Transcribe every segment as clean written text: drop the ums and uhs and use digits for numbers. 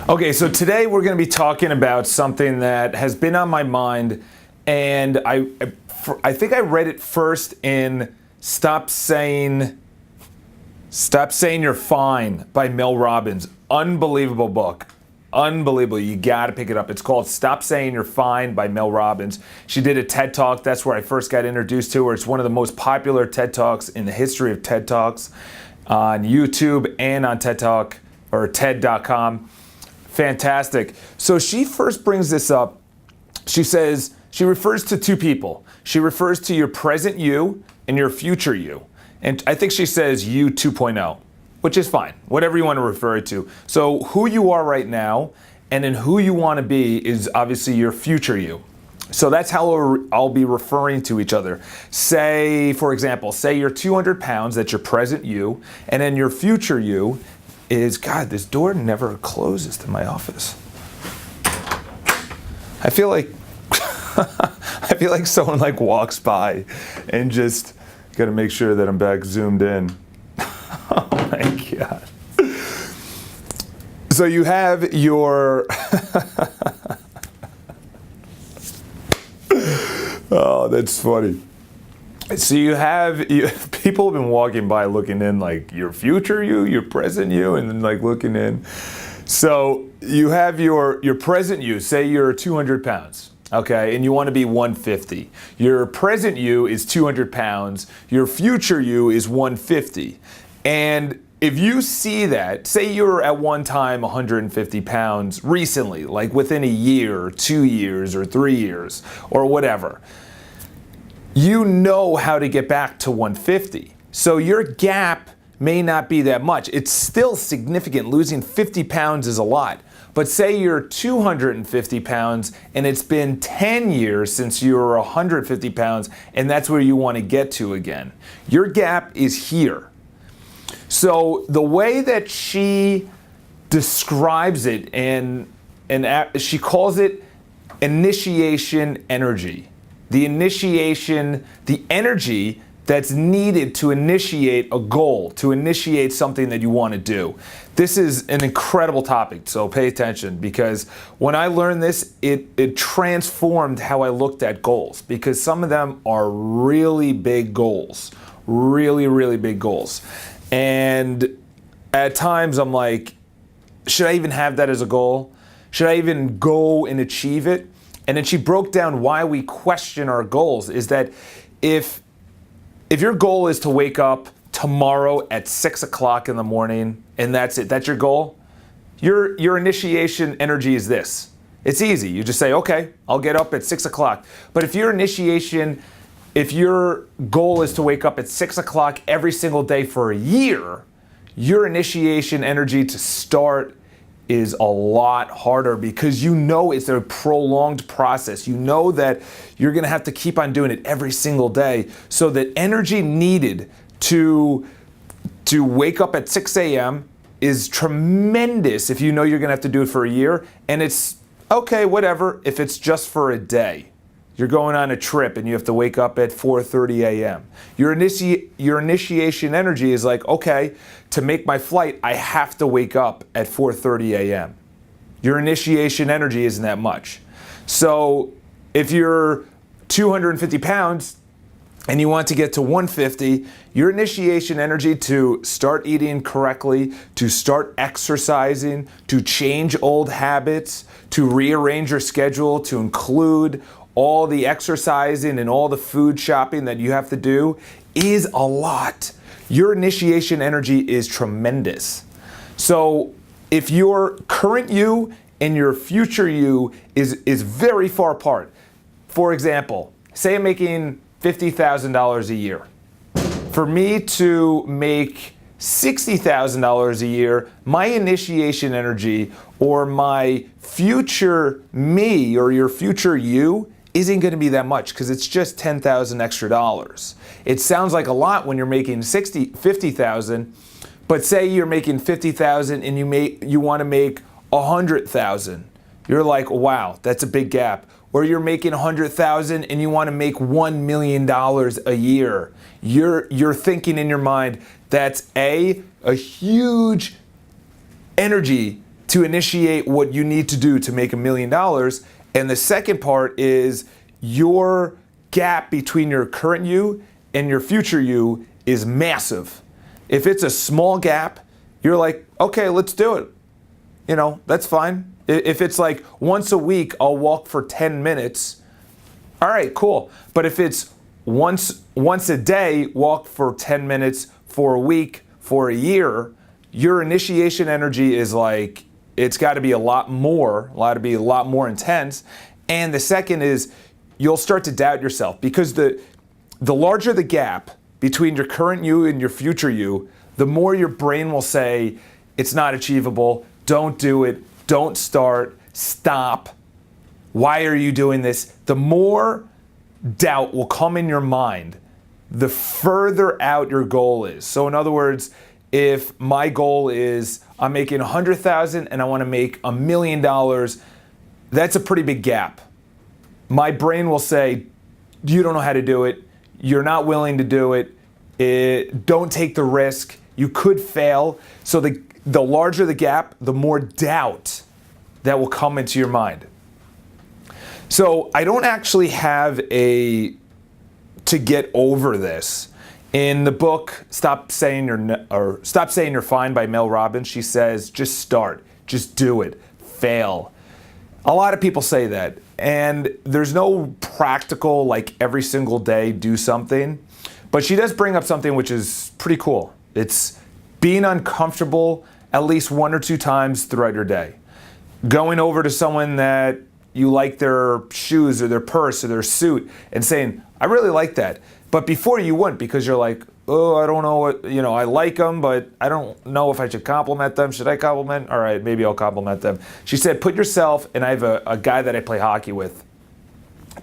Okay, so today we're going to be talking about something that has been on my mind, and I think I read it first in Stop Saying You're Fine by Mel Robbins. Unbelievable book. Unbelievable. You got to pick it up. It's called Stop Saying You're Fine by Mel Robbins. She did a TED Talk. That's where I first got introduced to her. It's one of the most popular TED Talks in the history of TED Talks on YouTube and on TED Talk or TED.com. Fantastic. So she first brings this up. She says, she refers to two people. She refers to your present you and your future you. And I think she says you 2.0, which is fine, whatever you want to refer it to. So who you are right now and then who you want to be is obviously your future you. So that's how I'll be referring to each other. Say, for example, say you're 200 pounds, that's your present you, and then your future you is, God, this door never closes to my office. I feel like someone walks by and just got to make sure that I'm back zoomed in. Oh my God. So you have your oh, that's funny. So people have been walking by looking in your future you, your present you, and then looking in. So you have your present you, say you're 200 pounds, okay, and you want to be 150. Your present you is 200 pounds, your future you is 150. And if you see that, say you were at one time 150 pounds recently, within a year, or 2 years, or 3 years, or whatever, you know how to get back to 150. So your gap may not be that much. It's still significant. Losing 50 pounds is a lot. But say you're 250 pounds and it's been 10 years since you were 150 pounds and that's where you want to get to again. Your gap is here. So the way that she describes it, and she calls it initiation energy. The initiation, the energy that's needed to initiate a goal, to initiate something that you want to do. This is an incredible topic, so pay attention, because when I learned this, it transformed how I looked at goals, because some of them are really big goals, really, really big goals. And at times I'm like, should I even have that as a goal? Should I even go and achieve it? And then she broke down why we question our goals is that if your goal is to wake up tomorrow at 6 o'clock in the morning and that's it, that's your goal, your initiation energy is this. It's easy. You just say, okay, I'll get up at 6 o'clock. But if your goal is to wake up at 6 o'clock every single day for a year, your initiation energy to start is a lot harder because you know it's a prolonged process. You know that you're gonna have to keep on doing it every single day. So that energy needed to wake up at 6 a.m. is tremendous if you know you're gonna have to do it for a year. And it's okay, whatever, if it's just for a day. You're going on a trip and you have to wake up at 4:30 a.m. Your initiation energy is okay, to make my flight, I have to wake up at 4:30 a.m. Your initiation energy isn't that much. So if you're 250 pounds and you want to get to 150, your initiation energy to start eating correctly, to start exercising, to change old habits, to rearrange your schedule, to include all the exercising and all the food shopping that you have to do is a lot. Your initiation energy is tremendous. So if your current you and your future you is very far apart, for example, say I'm making $50,000 a year. For me to make $60,000 a year, my initiation energy or my future me or your future you isn't going to be that much because it's just $10,000 extra dollars. It sounds like a lot when you're making $50,000, but say you're making $50,000 and you want to make $100,000. You're like, wow, that's a big gap. Or you're making $100,000 and you want to make $1 million a year. You're thinking in your mind, that's a huge energy to initiate what you need to do to make $1 million. And the second part is your gap between your current you and your future you is massive. If it's a small gap, you're like, okay, let's do it. You know, that's fine. If it's like once a week, I'll walk for 10 minutes. All right, cool. But if it's once a day, walk for 10 minutes for a week, for a year, your initiation energy is like, it's got to be a lot more intense. And the second is you'll start to doubt yourself, because the larger the gap between your current you and your future you, the more your brain will say, it's not achievable, don't do it, don't start, stop, why are you doing this? The more doubt will come in your mind, the further out your goal is. So in other words, if my goal is I'm making $100,000 and I want to make $1 million, that's a pretty big gap. My brain will say, you don't know how to do it, you're not willing to do it, don't take the risk, you could fail. So the larger the gap, the more doubt that will come into your mind. So I don't actually have to get over this. In the book, Stop Saying You're Fine by Mel Robbins, she says, just start, just do it, fail. A lot of people say that, and there's no practical, like every single day do something, but she does bring up something which is pretty cool. It's being uncomfortable at least 1 or 2 times throughout your day. Going over to someone that you like their shoes or their purse or their suit and saying, I really like that. But before you wouldn't, because you're like, oh, I don't know what, I like them, but I don't know if I should compliment them. Should I compliment? All right, maybe I'll compliment them. She said, put yourself, and I have a guy that I play hockey with.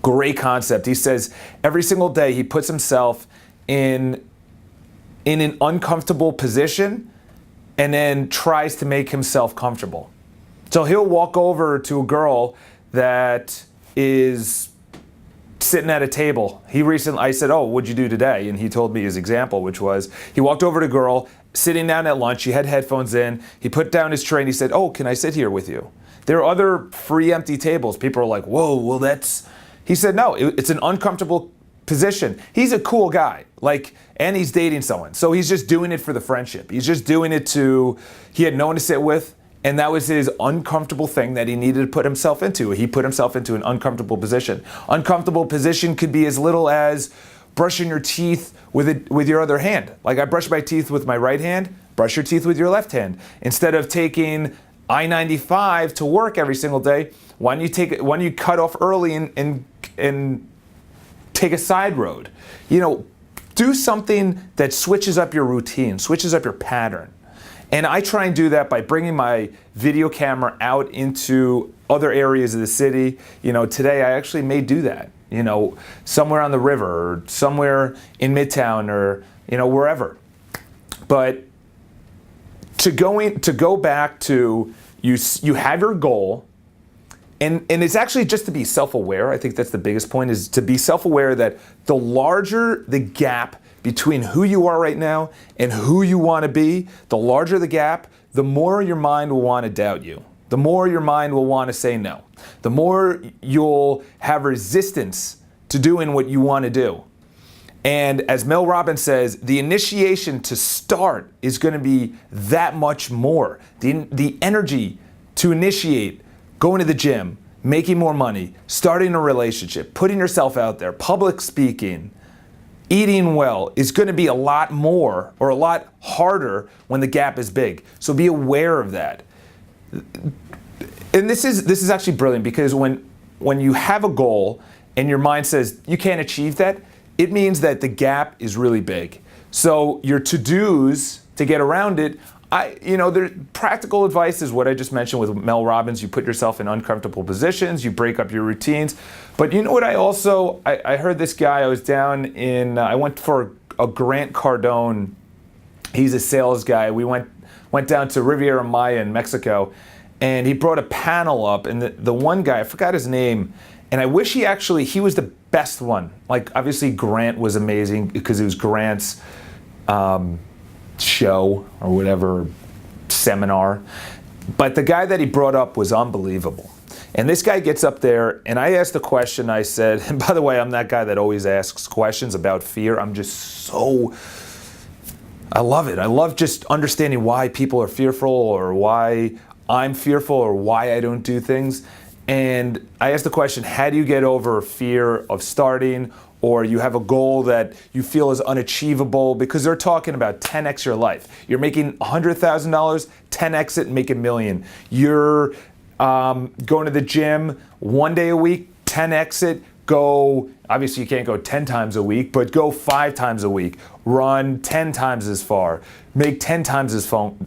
Great concept. He says every single day he puts himself in an uncomfortable position and then tries to make himself comfortable. So he'll walk over to a girl that is sitting at a table. I said, oh, what'd you do today? And he told me his example, which was he walked over to a girl sitting down at lunch. He had headphones in. He put down his tray and he said, oh, can I sit here with you? There are other free empty tables. People are like, whoa, well, he said, no, it's an uncomfortable position. He's a cool guy, and he's dating someone. So he's just doing it for the friendship. He's just doing it he had no one to sit with. And that was his uncomfortable thing that he needed to put himself into. He put himself into an uncomfortable position. Uncomfortable position could be as little as brushing your teeth with your other hand. Like I brush my teeth with my right hand, brush your teeth with your left hand. Instead of taking I-95 to work every single day, why don't you cut off early and take a side road? Do something that switches up your routine, switches up your pattern. And I try and do that by bringing my video camera out into other areas of the city. Today I actually may do that, somewhere on the river or somewhere in Midtown or, wherever. But to go back to you have your goal, and it's actually just to be self-aware. I think that's the biggest point, is to be self-aware that the larger the gap between who you are right now and who you want to be, the larger the gap, the more your mind will want to doubt you. The more your mind will want to say no. The more you'll have resistance to doing what you want to do. And as Mel Robbins says, the initiation to start is going to be that much more. The energy to initiate going to the gym, making more money, starting a relationship, putting yourself out there, public speaking, eating well is going to be a lot more or a lot harder when the gap is big. So be aware of that. And this is actually brilliant, because when you have a goal and your mind says you can't achieve that, it means that the gap is really big. So your to-dos to get around it, practical advice is what I just mentioned with Mel Robbins. You put yourself in uncomfortable positions, you break up your routines. But you know what I heard this guy, I went for a Grant Cardone, he's a sales guy. We went down to Riviera Maya in Mexico, and he brought a panel up, and the one guy, I forgot his name, and I wish he was the best one. Like obviously Grant was amazing because it was Grant's show or whatever, seminar. But the guy that he brought up was unbelievable. And this guy gets up there, and I asked the question, I said, and by the way, I'm that guy that always asks questions about fear. I'm just so, I love it. I love just understanding why people are fearful, or why I'm fearful, or why I don't do things. And I asked the question, how do you get over fear of starting, or you have a goal that you feel is unachievable? Because they're talking about 10x your life. You're making $100,000, 10x it and make $1 million. You're going to the gym 1 day a week, 10x it, go, obviously you can't go 10 times a week, but go 5 times a week, run 10 times as far, make 10 times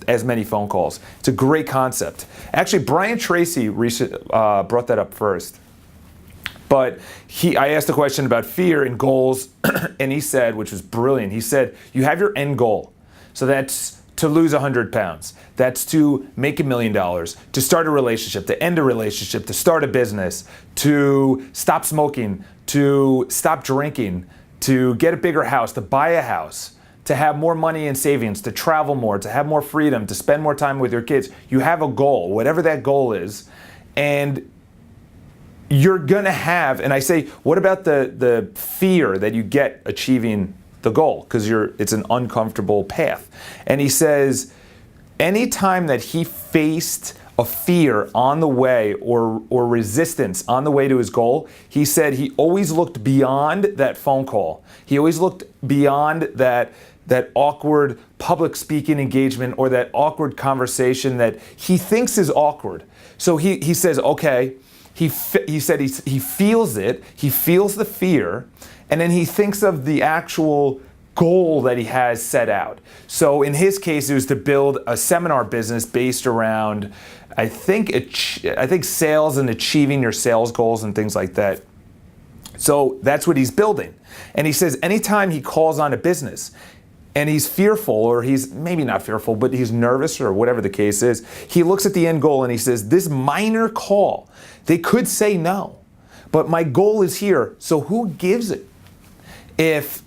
as many phone calls. It's a great concept. Actually, Brian Tracy brought that up first. But I asked a question about fear and goals, and he said, which was brilliant, he said, you have your end goal. So that's to lose 100 pounds. That's to make $1 million, to start a relationship, to end a relationship, to start a business, to stop smoking, to stop drinking, to get a bigger house, to buy a house, to have more money in savings, to travel more, to have more freedom, to spend more time with your kids. You have a goal, whatever that goal is, and you're gonna have, and I say, what about the fear that you get achieving the goal? Because it's an uncomfortable path. And he says, anytime that he faced a fear on the way, or resistance on the way to his goal, he said he always looked beyond that phone call. He always looked beyond that awkward public speaking engagement, or that awkward conversation that he thinks is awkward. So he says, okay, he said he feels it, he feels the fear, and then he thinks of the actual goal that he has set out. So in his case, it was to build a seminar business based around, I think sales and achieving your sales goals and things like that. So that's what he's building. And he says anytime he calls on a business and he's fearful, or he's maybe not fearful, but he's nervous, or whatever the case is, he looks at the end goal and he says, this minor call, they could say no, but my goal is here, so who gives it if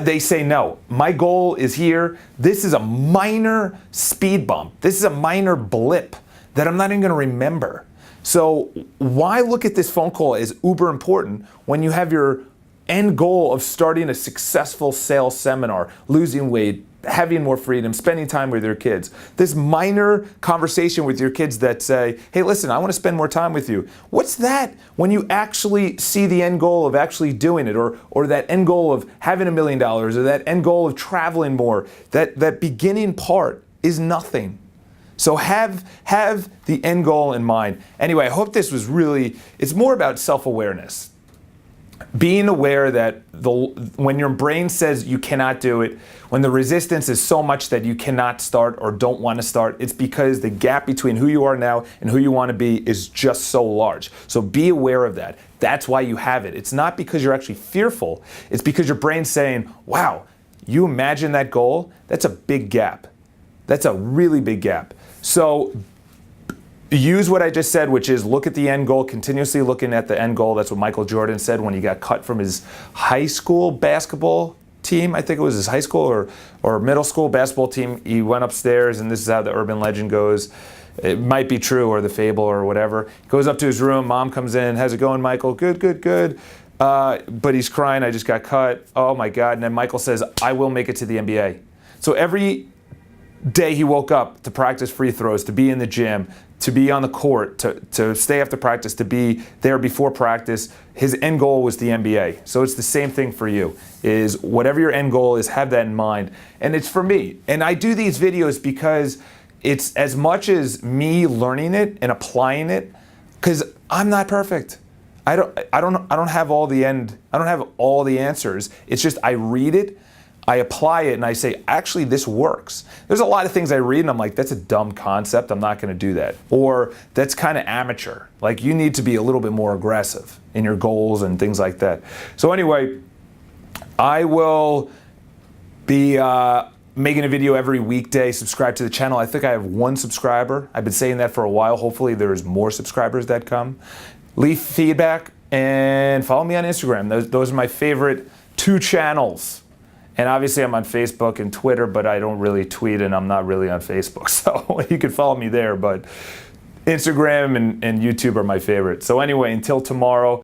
they say no? My goal is here. This is a minor speed bump. This is a minor blip that I'm not even going to remember. So why look at this phone call as uber important when you have your end goal of starting a successful sales seminar, losing weight, having more freedom, spending time with your kids? This minor conversation with your kids that say, hey, listen, I want to spend more time with you. What's that when you actually see the end goal of actually doing it, or that end goal of having $1 million, or that end goal of traveling more? That beginning part is nothing. So have the end goal in mind. Anyway, I hope this was it's more about self-awareness. Being aware that when your brain says you cannot do it, when the resistance is so much that you cannot start or don't want to start, it's because the gap between who you are now and who you want to be is just so large. So be aware of that. That's why you have it. It's not because you're actually fearful. It's because your brain's saying, wow, you imagine that goal? That's a big gap. That's a really big gap. So use what I just said, which is look at the end goal, continuously looking at the end goal. That's what Michael Jordan said when he got cut from his high school basketball team. I think it was his high school or middle school basketball team. He went upstairs, and this is how the urban legend goes. It might be true, or the fable, or whatever. Goes up to his room, mom comes in, how's it going, Michael? Good, good, good. But he's crying, I just got cut. Oh my God. And then Michael says, I will make it to the NBA. So every day he woke up to practice free throws, to be in the gym, to be on the court, to stay after practice, to be there before practice. His end goal was the NBA. So it's the same thing for you, is whatever your end goal is, have that in mind. And it's for me. And I do these videos because it's as much as me learning it and applying it, because I'm not perfect. I don't have all the answers. It's just I read it, I apply it, and I say, actually, this works. There's a lot of things I read and I'm like, that's a dumb concept, I'm not gonna do that. Or that's kind of amateur. Like, you need to be a little bit more aggressive in your goals and things like that. So anyway, I will be making a video every weekday. Subscribe to the channel. I think I have 1 subscriber. I've been saying that for a while. Hopefully there's more subscribers that come. Leave feedback and follow me on Instagram. Those are my favorite 2 channels. And obviously I'm on Facebook and Twitter, but I don't really tweet and I'm not really on Facebook. So you can follow me there, but Instagram and YouTube are my favorite. So anyway, until tomorrow,